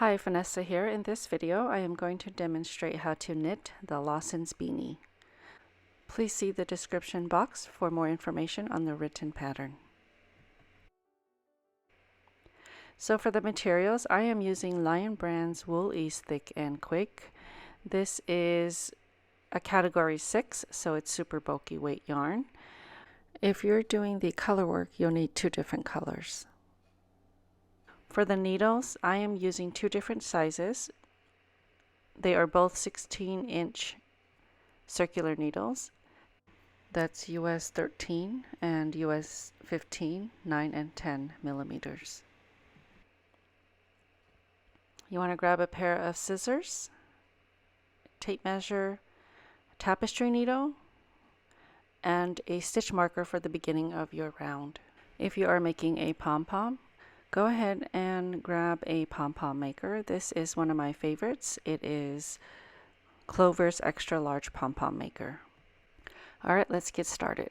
Hi, Phanessa here. In this video, I am going to demonstrate how to knit the Lawsons Beanie. Please see the description box for more information on the written pattern. So for the materials, I am using Lion Brand's Wool Ease Thick and Quick. This is a category 6, so it's super bulky weight yarn. If you're doing the color work, you'll need 2 different colors. For the needles, I am using 2 different sizes. They are both 16-inch circular needles. That's US 13 and US 15, 9 and 10 millimeters. You want to grab a pair of scissors, tape measure, tapestry needle, and a stitch marker for the beginning of your round. If you are making a pom-pom, go ahead and grab a pom-pom maker. This is one of my favorites. It is Clover's Extra Large Pom-Pom Maker. Alright, let's get started.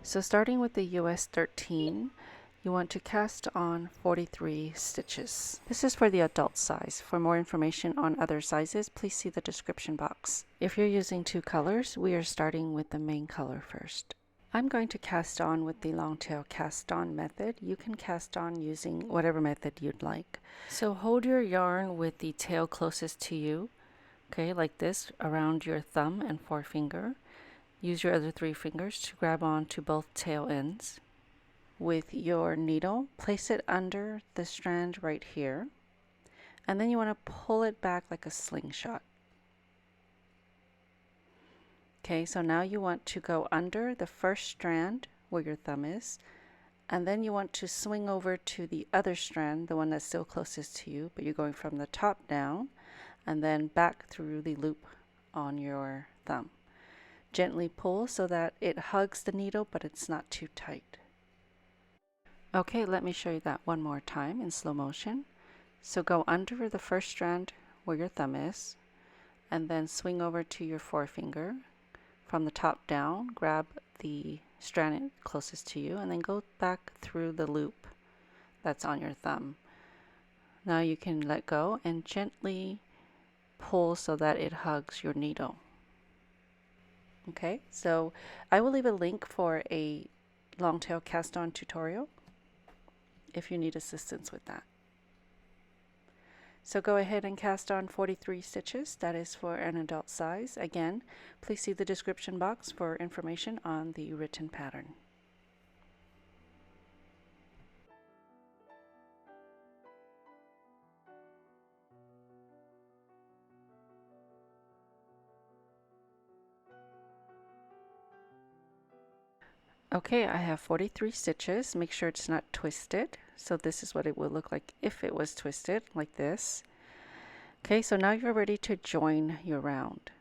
So starting with the US 13, you want to cast on 43 stitches. This is for the adult size. For more information on other sizes, please see the description box. If you're using 2 colors, we are starting with the main color first. I'm going to cast on with the long tail cast on method. You can cast on using whatever method you'd like. So hold your yarn with the tail closest to you, okay, like this, around your thumb and forefinger. Use your other 3 fingers to grab on to both tail ends. With your needle, place it under the strand right here, and then you want to pull it back like a slingshot. Okay, so now you want to go under the first strand where your thumb is, and then you want to swing over to the other strand, the one that's still closest to you, but you're going from the top down and then back through the loop on your thumb. Gently pull so that it hugs the needle, but it's not too tight. Okay, let me show you that one more time in slow motion. So go under the first strand where your thumb is, and then swing over to your forefinger. From the top down, grab the strand closest to you, and then go back through the loop that's on your thumb. Now you can let go and gently pull so that it hugs your needle. Okay, so I will leave a link for a long tail cast on tutorial if you need assistance with that. So go ahead and cast on 43 stitches. That is for an adult size. Again, please see the description box for information on the written pattern. Okay, I have 43 stitches. Make sure it's not twisted. So this is what it would look like if it was twisted, like this. Okay, so now you're ready to join your round.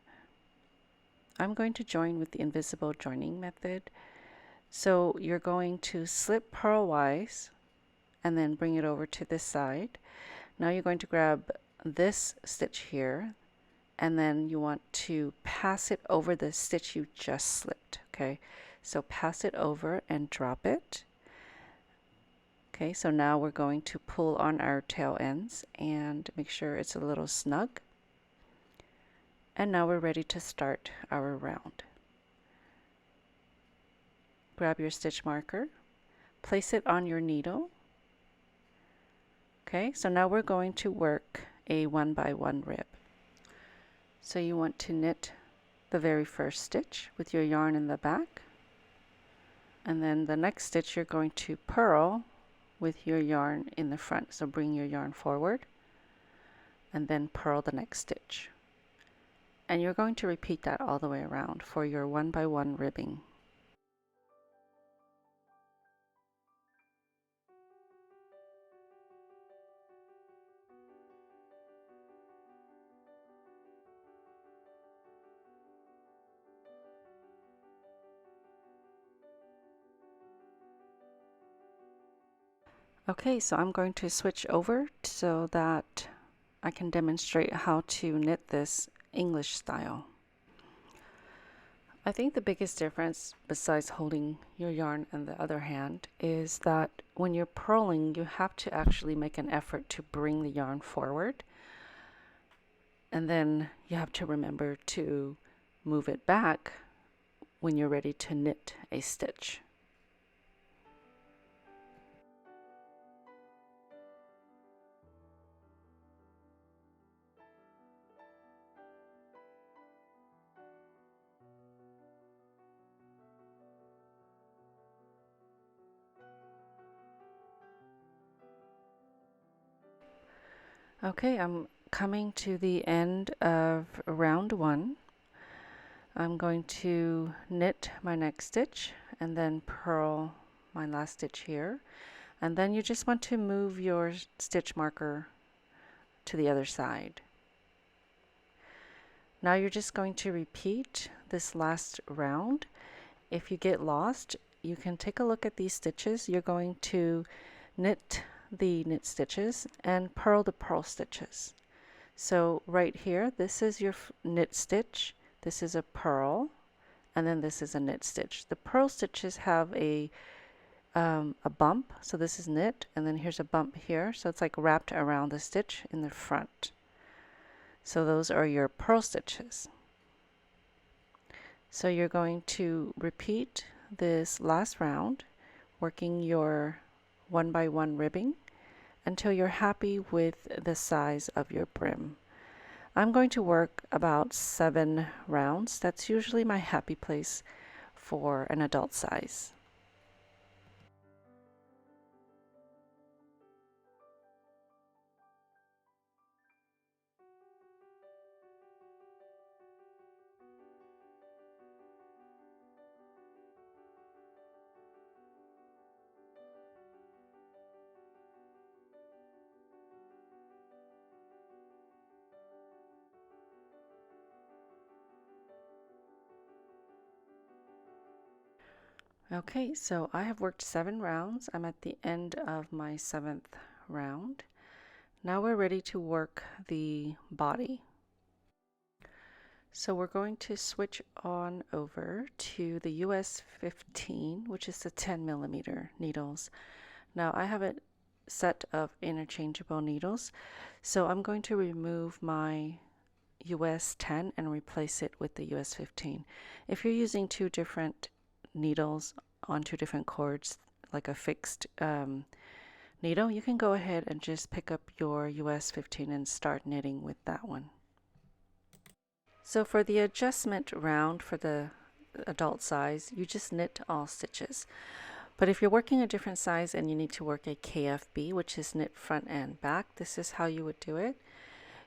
I'm going to join with the invisible joining method. So you're going to slip purlwise and then bring it over to this side. Now you're going to grab this stitch here, and then you want to pass it over the stitch you just slipped. Okay, so pass it over and drop it. Okay, so now we're going to pull on our tail ends and make sure it's a little snug. And now we're ready to start our round. Grab your stitch marker, place it on your needle. Okay, so now we're going to work a 1-by-1 rib. So you want to knit the very first stitch with your yarn in the back, and then the next stitch you're going to purl with your yarn in the front. So bring your yarn forward and then purl the next stitch. And you're going to repeat that all the way around for your 1-by-1 ribbing. Okay, so I'm going to switch over so that I can demonstrate how to knit this English style. I think the biggest difference, besides holding your yarn in the other hand, is that when you're purling, you have to actually make an effort to bring the yarn forward. And then you have to remember to move it back when you're ready to knit a stitch. Okay, I'm coming to the end of round 1. I'm going to knit my next stitch and then purl my last stitch here. And then you just want to move your stitch marker to the other side. Now you're just going to repeat this last round. If you get lost, you can take a look at these stitches. You're going to knit the knit stitches and purl the purl stitches. So right here, this is your knit stitch, this is a purl, and then this is a knit stitch. The purl stitches have a bump, so this is knit, and then here's a bump here, so it's like wrapped around the stitch in the front. So those are your purl stitches. So you're going to repeat this last round, working your 1 by 1 ribbing until you're happy with the size of your brim. I'm going to work about 7 rounds. That's usually my happy place for an adult size. Okay, so I have worked 7 rounds. I'm at the end of my 7th round. Now we're ready to work the body. So we're going to switch on over to the US 15, which is the 10 millimeter needles. Now I have a set of interchangeable needles, so I'm going to remove my US 10 and replace it with the US 15. If you're using 2 different needles on 2 different cords, like a fixed needle, you can go ahead and just pick up your US 15 and start knitting with that one. So for the adjustment round for the adult size, you just knit all stitches. But if you're working a different size and you need to work a KFB, which is knit front and back, this is how you would do it.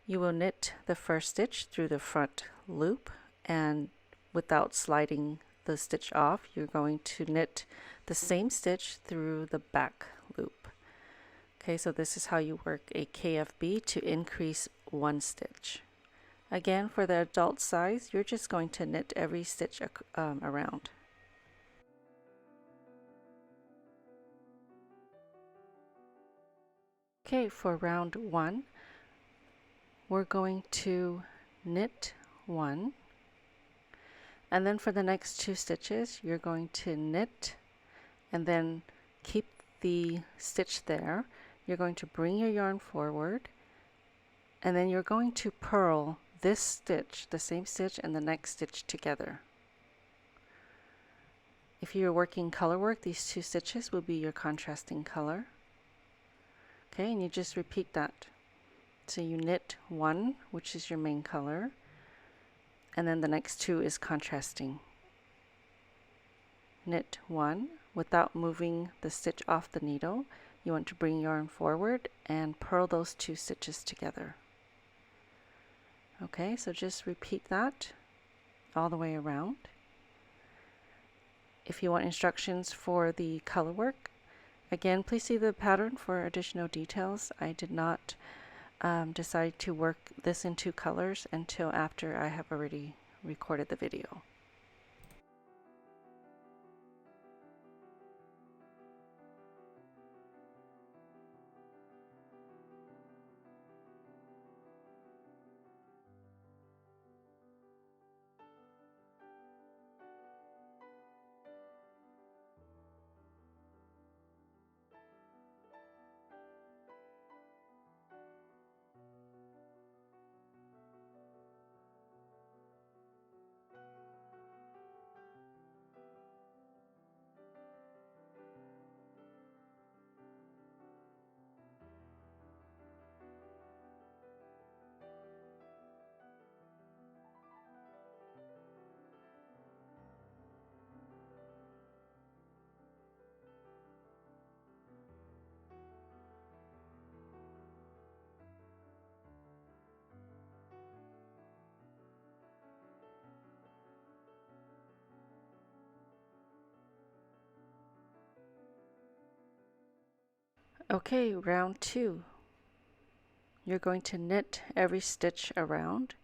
You will knit the first stitch through the front loop, and without sliding the stitch off, you're going to knit the same stitch through the back loop. Okay, so this is how you work a KFB to increase 1 stitch. Again, for the adult size, you're just going to knit every stitch around. Okay, for round 1, we're going to knit 1, and then for the next 2 stitches, you're going to knit and then keep the stitch there. You're going to bring your yarn forward, and then you're going to purl this stitch, the same stitch, and the next stitch together. If you're working color work, these 2 stitches will be your contrasting color. Okay, and you just repeat that. So you knit 1, which is your main color, and then the next 2 is contrasting. Knit 1 without moving the stitch off the needle. You want to bring yarn forward and purl those 2 stitches together. Okay, so just repeat that all the way around. If you want instructions for the color work, again, please see the pattern for additional details. I did not decide to work this in 2 colors until after I have already recorded the video. Okay, round 2. You're going to knit every stitch around.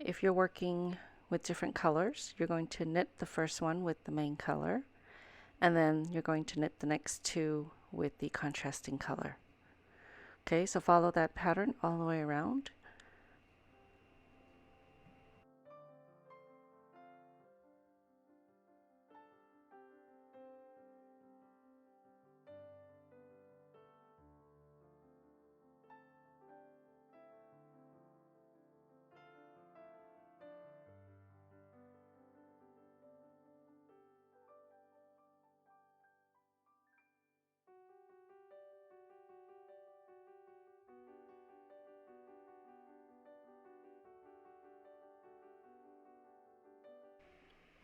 If you're working with different colors, you're going to knit the first one with the main color, and then you're going to knit the next 2 with the contrasting color. Okay, so follow that pattern all the way around.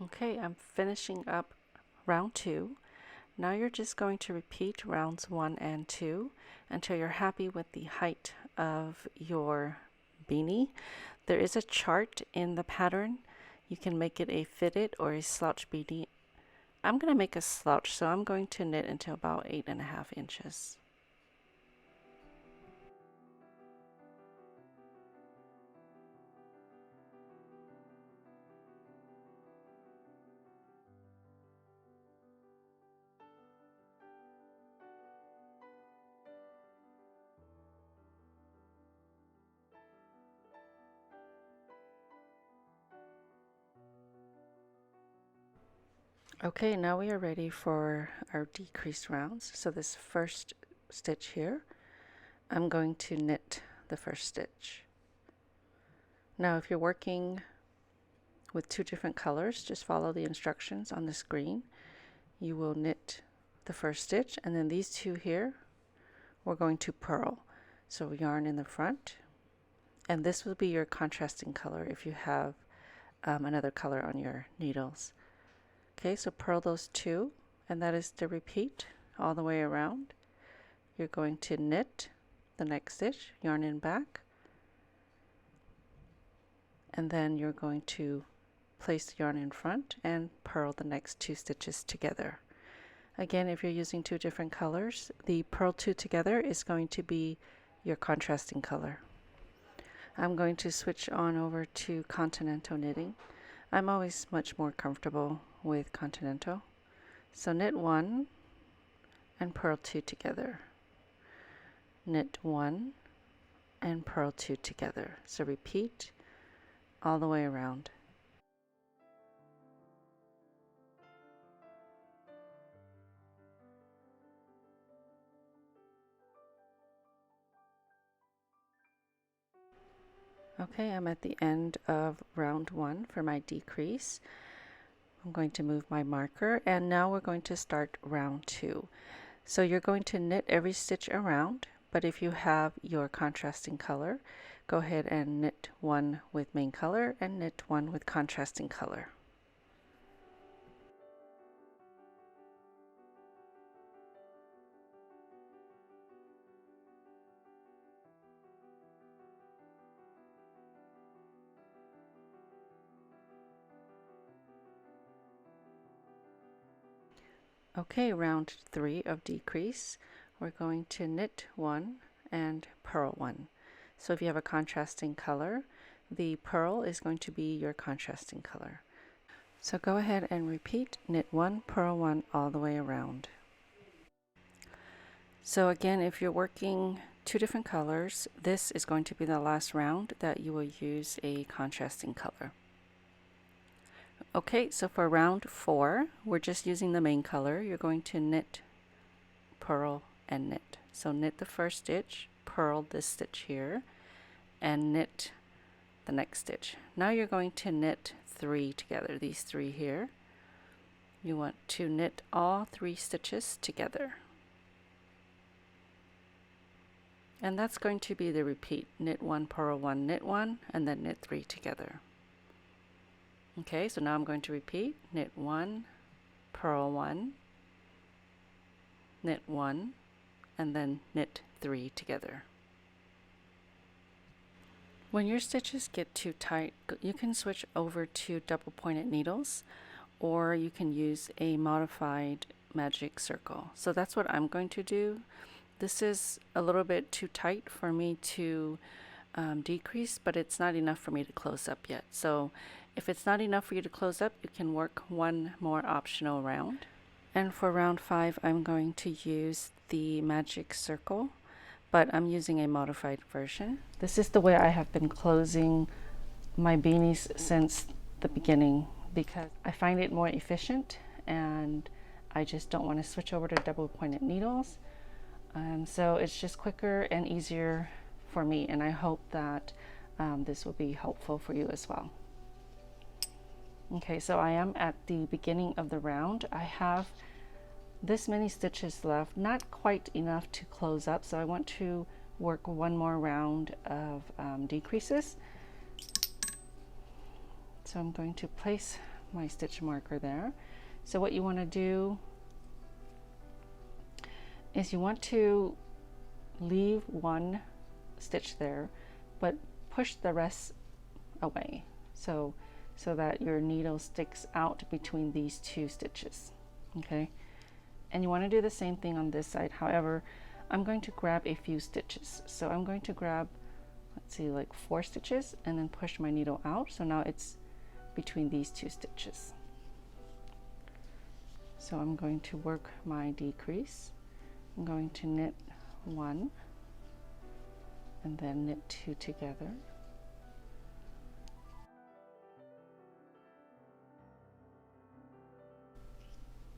Okay, I'm finishing up round 2. Now you're just going to repeat rounds 1 and 2 until you're happy with the height of your beanie. There is a chart in the pattern. You can make it a fitted or a slouch beanie. I'm going to make a slouch, so I'm going to knit until about 8.5 inches. Okay, now we are ready for our decreased rounds. So this first stitch here, I'm going to knit the first stitch. Now if you're working with 2 different colors, just follow the instructions on the screen. You will knit the first stitch, and then these 2 here, we're going to purl. So yarn in the front, and this will be your contrasting color if you have another color on your needles. Okay, so purl those 2, and that is the repeat all the way around. You're going to knit the next stitch, yarn in back, and then you're going to place the yarn in front and purl the next 2 stitches together. Again, if you're using 2 different colors, the purl 2 together is going to be your contrasting color. I'm going to switch on over to continental knitting. I'm always much more comfortable with continental. So knit 1 and purl 2 together. Knit 1 and purl 2 together. So repeat all the way around. Okay, I'm at the end of round 1 for my decrease. I'm going to move my marker, and now we're going to start round 2. So you're going to knit every stitch around, but if you have your contrasting color, go ahead and knit 1 with main color and knit 1 with contrasting color. Okay, round 3 of decrease, we're going to knit 1 and purl 1. So if you have a contrasting color, the purl is going to be your contrasting color. So go ahead and repeat, knit 1, purl 1 all the way around. So again, if you're working 2 different colors, this is going to be the last round that you will use a contrasting color. Okay, so for round 4, we're just using the main color. You're going to knit, purl, and knit. So knit the first stitch, purl this stitch here, and knit the next stitch. Now you're going to knit 3 together, these 3 here. You want to knit all 3 stitches together. And that's going to be the repeat. Knit 1, purl 1, knit 1, and then knit 3 together. Okay, so now I'm going to repeat, knit 1, purl 1, knit 1, and then knit 3 together. When your stitches get too tight, you can switch over to double pointed needles, or you can use a modified magic circle. So that's what I'm going to do. This is a little bit too tight for me to decrease, but it's not enough for me to close up yet. So if it's not enough for you to close up, you can work one more optional round. And for round 5, I'm going to use the magic circle, but I'm using a modified version. This is the way I have been closing my beanies since the beginning because I find it more efficient and I just don't want to switch over to double pointed needles. So it's just quicker and easier for me, and I hope that this will be helpful for you as well. Okay, so I am at the beginning of the round. I have this many stitches left, not quite enough to close up, so I want to work one more round of decreases. So I'm going to place my stitch marker there. So what you want to do is you want to leave one stitch there, but push the rest away so that your needle sticks out between these two stitches. Okay, and you want to do the same thing on this side. However, I'm going to grab a few stitches. So I'm going to grab, let's see, like 4 stitches and then push my needle out. So now it's between these two stitches. So I'm going to work my decrease. I'm going to knit 1 and then knit 2 together.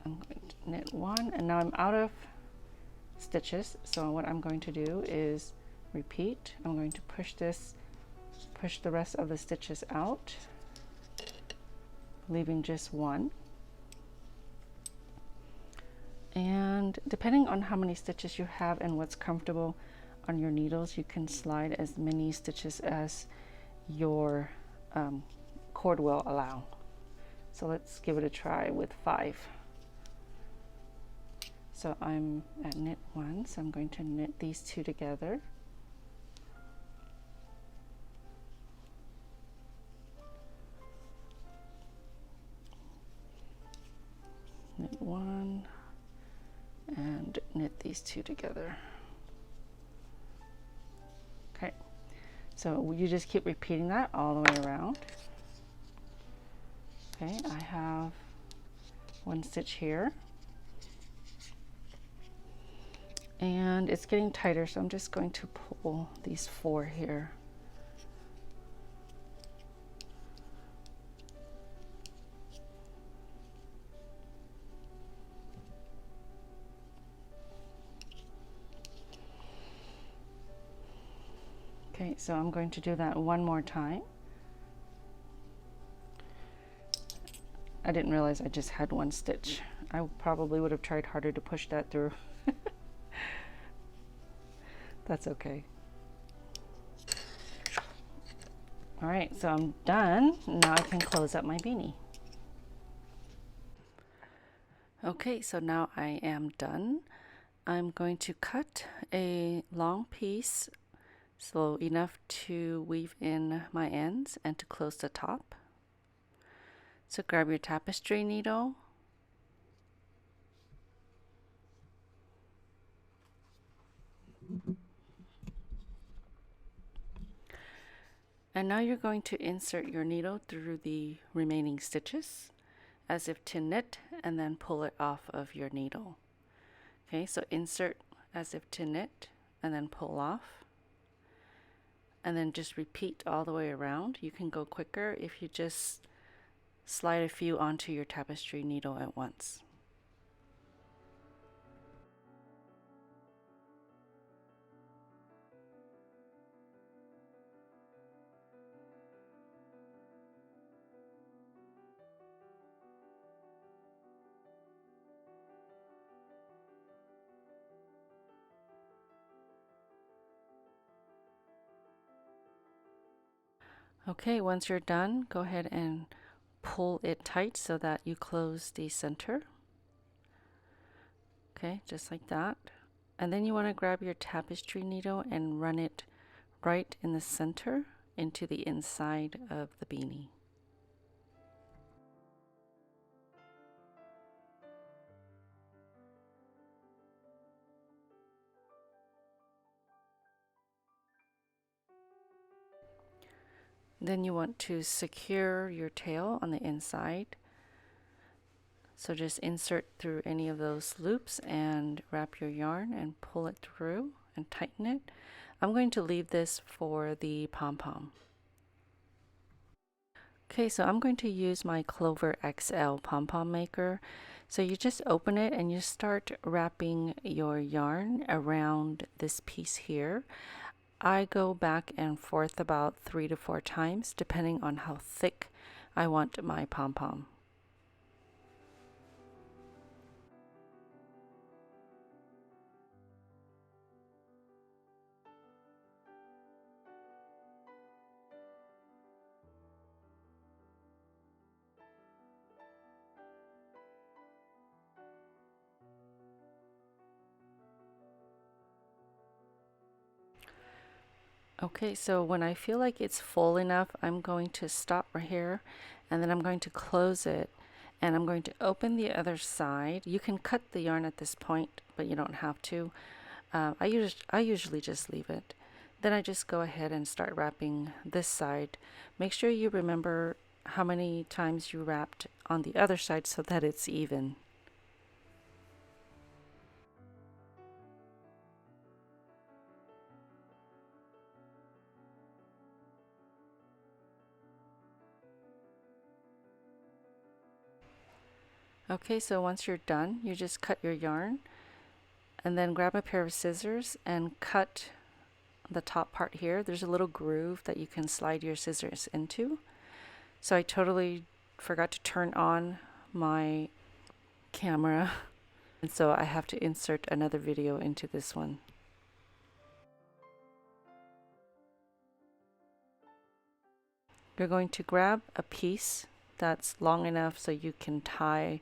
I'm going to knit 1, and now I'm out of stitches, so what I'm going to do is repeat. I'm going to push the rest of the stitches out, leaving just 1. And depending on how many stitches you have and what's comfortable on your needles, you can slide as many stitches as your cord will allow. So let's give it a try with 5. So I'm at knit 1, so I'm going to knit these 2 together. Knit 1 and knit these 2 together. Okay, so you just keep repeating that all the way around. Okay, I have 1 stitch here. And it's getting tighter, so I'm just going to pull these 4 here. Okay, so I'm going to do that one more time. I didn't realize I just had 1 stitch. I probably would have tried harder to push that through. That's okay. All right, so I'm done. Now I can close up my beanie. Okay, so now I am done. I'm going to cut a long piece, so enough to weave in my ends and to close the top. So grab your tapestry needle, and now you're going to insert your needle through the remaining stitches as if to knit, and then pull it off of your needle. Okay, so insert as if to knit and then pull off, and then just repeat all the way around. You can go quicker if you just slide a few onto your tapestry needle at once. Okay, once you're done, go ahead and pull it tight so that you close the center. Okay, just like that. And then you want to grab your tapestry needle and run it right in the center into the inside of the beanie. Then you want to secure your tail on the inside. So just insert through any of those loops and wrap your yarn and pull it through and tighten it. I'm going to leave this for the pom-pom. Okay, so I'm going to use my Clover XL pom-pom maker. So you just open it and you start wrapping your yarn around this piece here. I go back and forth about 3 to 4 times depending on how thick I want my pom-pom. Okay, so when I feel like it's full enough, I'm going to stop right here and then I'm going to close it and I'm going to open the other side. You can cut the yarn at this point, but you don't have to. I usually just leave it. Then I just go ahead and start wrapping this side. Make sure you remember how many times you wrapped on the other side so that it's even. Okay, so once you're done, you just cut your yarn and then grab a pair of scissors and cut the top part here. There's a little groove that you can slide your scissors into. So I totally forgot to turn on my camera, and so I have to insert another video into this one. You're going to grab a piece that's long enough so you can tie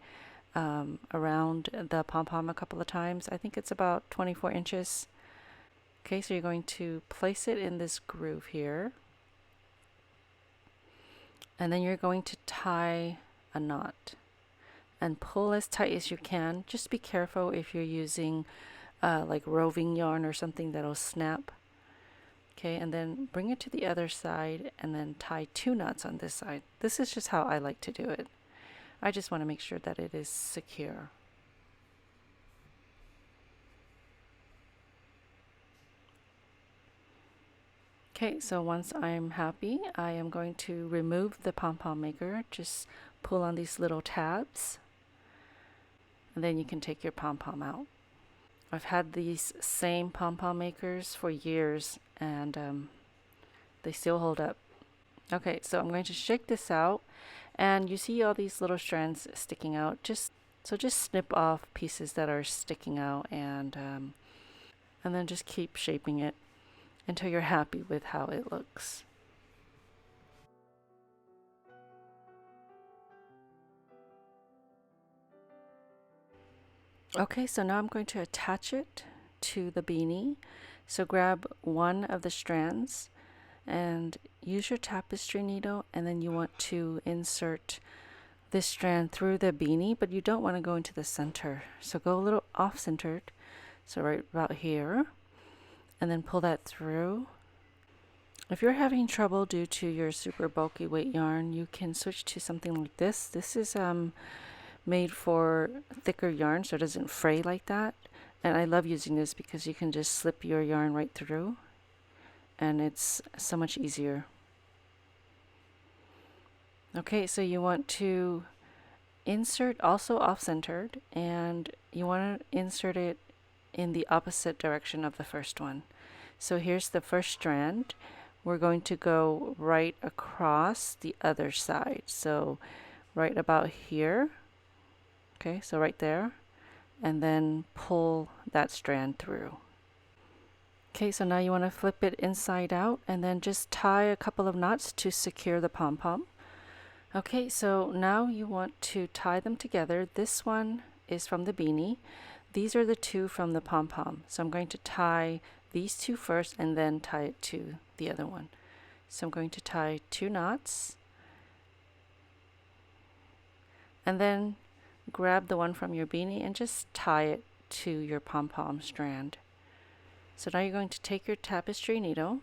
around the pom-pom a couple of times. I think it's about 24 inches. Okay, so you're going to place it in this groove here. And then you're going to tie a knot and pull as tight as you can. Just be careful if you're using like roving yarn or something that'll snap. Okay, and then bring it to the other side and then tie 2 knots on this side. This is just how I like to do it. I just want to make sure that it is secure. Okay, so once I'm happy, I am going to remove the pom-pom maker. Just pull on these little tabs and then you can take your pom-pom out. I've had these same pom-pom makers for years and they still hold up. Okay, so I'm going to shake this out and you see all these little strands sticking out. Just snip off pieces that are sticking out and then just keep shaping it until you're happy with how it looks. Okay, so now I'm going to attach it to the beanie. So grab one of the strands and use your tapestry needle, and then you want to insert this strand through the beanie, but you don't want to go into the center. So go a little off-centered, so right about here, and then pull that through. If you're having trouble due to your super bulky weight yarn, you can switch to something like this. This is made for thicker yarn so it doesn't fray like that. And I love using this because you can just slip your yarn right through and it's so much easier. Okay, so you want to insert also off-centered and you want to insert it in the opposite direction of the first one. So here's the first strand. We're going to go right across the other side. So right about here. Okay, so right there. And then pull that strand through. Okay, so now you want to flip it inside out and then just tie a couple of knots to secure the pom-pom. Okay, so now you want to tie them together. This one is from the beanie. These are the 2 from the pom-pom. So I'm going to tie these 2 first and then tie it to the other one. So I'm going to tie 2 knots and then grab the one from your beanie and just tie it to your pom-pom strand. So now you're going to take your tapestry needle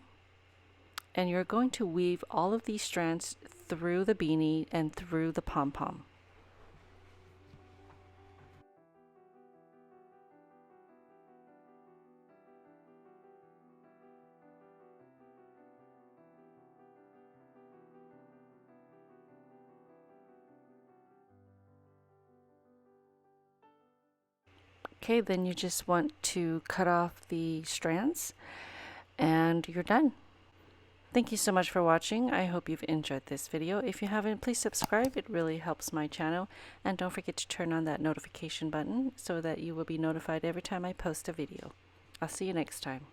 And you're going to weave all of these strands through the beanie and through the pom-pom. Okay, then you just want to cut off the strands and you're done. Thank you so much for watching. I hope you've enjoyed this video. If you haven't, please subscribe. It really helps my channel. And don't forget to turn on that notification button so that you will be notified every time I post a video. I'll see you next time.